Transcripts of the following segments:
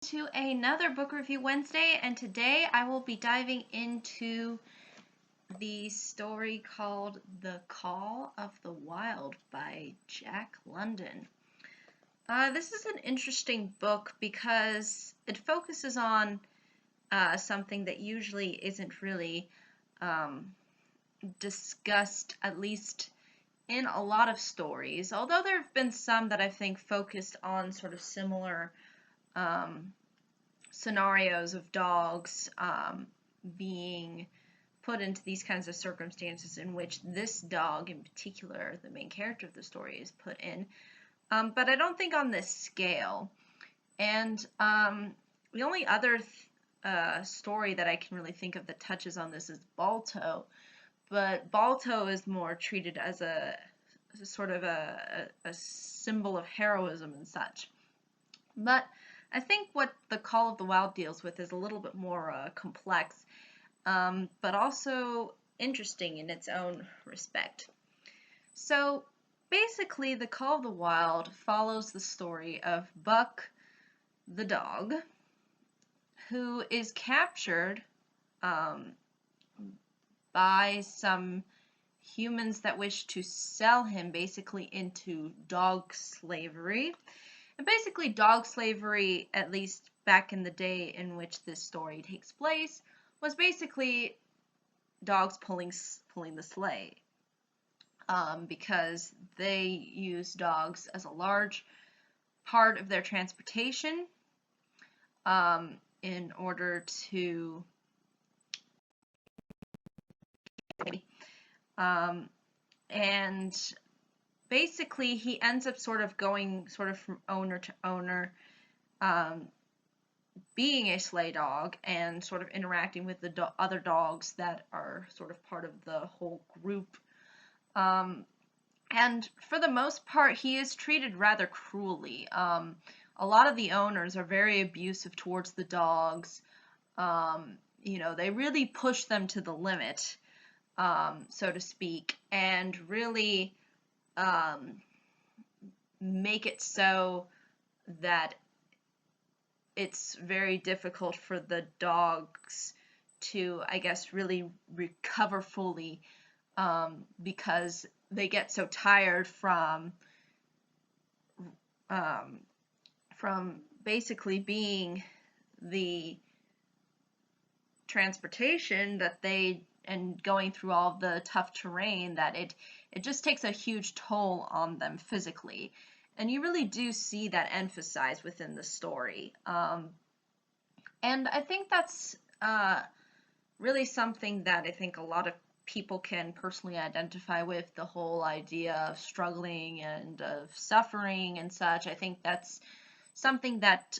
to another Book Review Wednesday, and today I will be diving into the story called The Call of the Wild by Jack London. This is an interesting book because it focuses on something that usually isn't really discussed, at least in a lot of stories, although there have been some that I think focused on sort of similar scenarios of dogs being put into these kinds of circumstances in which this dog in particular, the main character of the story, is put in. But I don't think on this scale. And the only other story that I can really think of that touches on this is Balto. But Balto is more treated as a sort of a symbol of heroism and such. But I think what The Call of the Wild deals with is a little bit more complex, but also interesting in its own respect. So basically, The Call of the Wild follows the story of Buck the dog, who is captured by some humans that wish to sell him basically into dog slavery. And basically, dog slavery, at least back in the day in which this story takes place, was basically dogs pulling the sleigh, because they use dogs as a large part of their transportation in order to and basically he ends up sort of going from owner to owner, being a sleigh dog and sort of interacting with the other dogs that are sort of part of the whole group. And for the most part, he is treated rather cruelly. A lot of the owners are very abusive towards the dogs. They really push them to the limit, so to speak, and really make it so that it's very difficult for the dogs to, I guess, really recover fully, because they get so tired from basically being the transportation and going through all the tough terrain, that it just takes a huge toll on them physically. And you really do see that emphasized within the story. And I think that's really something that I think a lot of people can personally identify with, the whole idea of struggling and of suffering and such. I think that's something that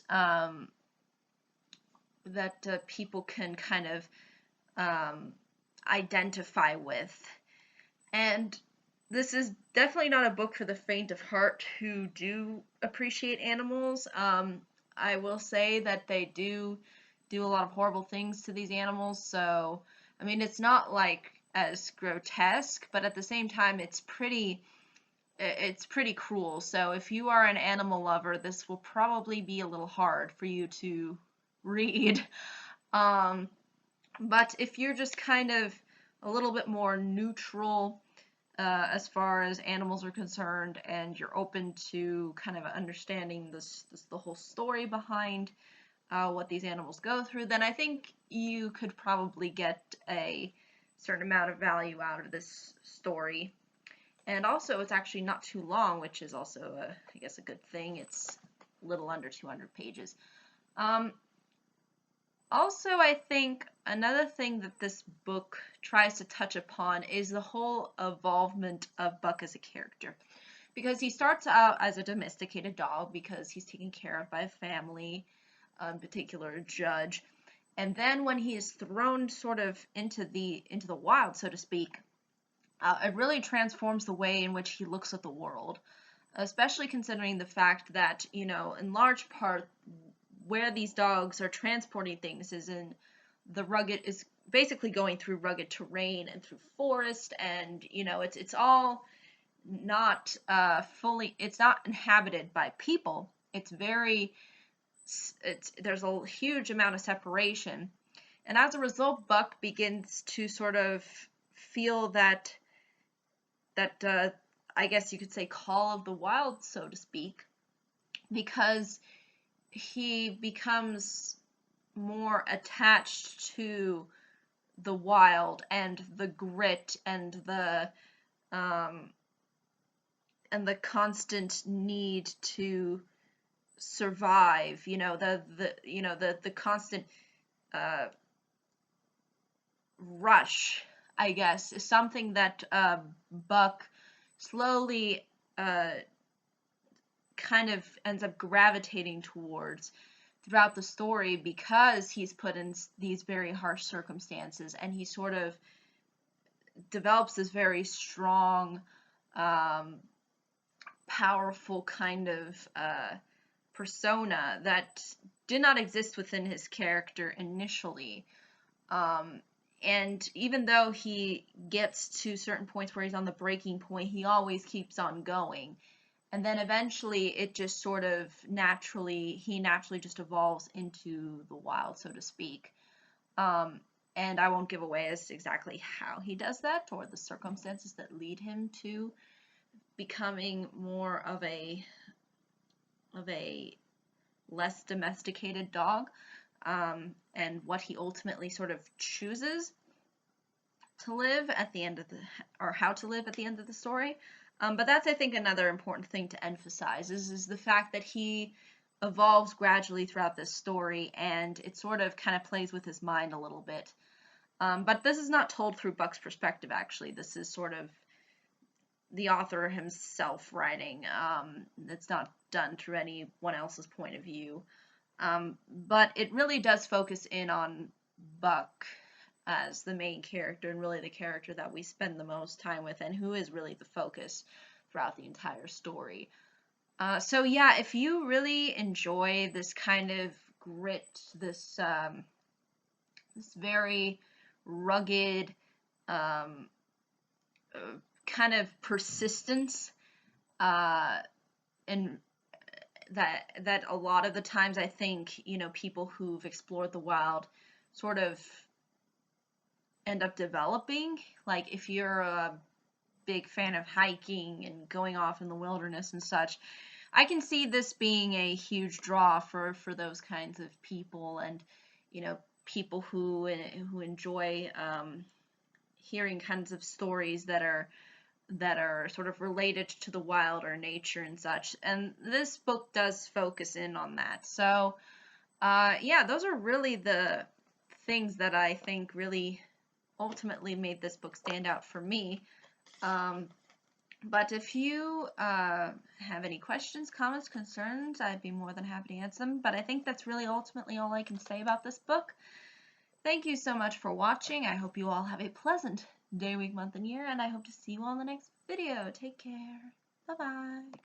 people can kind of identify with. And this is definitely not a book for the faint of heart who do appreciate animals. I will say that they do a lot of horrible things to these animals, so I mean, it's not like as grotesque, but at the same time it's pretty cruel. So if you are an animal lover, this will probably be a little hard for you to read. But if you're just kind of a little bit more neutral as far as animals are concerned, and you're open to kind of understanding the whole story behind what these animals go through, then I think you could probably get a certain amount of value out of this story. And also, it's actually not too long, which is also, I guess, a good thing. It's a little under 200 pages. Also, I think another thing that this book tries to touch upon is the whole evolvement of Buck as a character. Because he starts out as a domesticated dog because he's taken care of by a family, in particular a judge. And then when he is thrown sort of into the wild, so to speak, it really transforms the way in which he looks at the world, especially considering the fact that, in large part, where these dogs are transporting things is is basically going through rugged terrain and through forest, and it's all not it's not inhabited by people. It's very there's a huge amount of separation, and as a result, Buck begins to sort of feel that I guess you could say call of the wild, so to speak, because he becomes more attached to the wild and the grit um, and the constant need to survive. The constant uh, rush, I guess, is something that Buck slowly kind of ends up gravitating towards throughout the story, because he's put in these very harsh circumstances, and he sort of develops this very strong, powerful kind of persona that did not exist within his character initially. And even though he gets to certain points where he's on the breaking point, he always keeps on going. And then eventually it just sort of he naturally just evolves into the wild, so to speak. And I won't give away as exactly how he does that or the circumstances that lead him to becoming more of a less domesticated dog, and what he ultimately sort of chooses to live at the end of or how to live at the end of the story. But that's, I think, another important thing to emphasize is the fact that he evolves gradually throughout this story, and it sort of kind of plays with his mind a little bit. But this is not told through Buck's perspective, actually. This is sort of the author himself writing. It's not done through anyone else's point of view. But it really does focus in on Buck as the main character, and really the character that we spend the most time with, and who is really the focus throughout the entire story. So yeah, if you really enjoy this kind of grit, this very rugged kind of persistence, and that a lot of the times I think, people who've explored the wild sort of end up developing. Like if you're a big fan of hiking and going off in the wilderness and such, I can see this being a huge draw for those kinds of people, and people who enjoy hearing kinds of stories that are sort of related to the wild or nature and such. And this book does focus in on that. So yeah, those are really the things that I think really ultimately made this book stand out for me. But if you have any questions, comments, concerns, I'd be more than happy to answer them. But I think that's really ultimately all I can say about this book. Thank you so much for watching. I hope you all have a pleasant day, week, month, and year, and I hope to see you all in the next video. Take care. Bye-bye.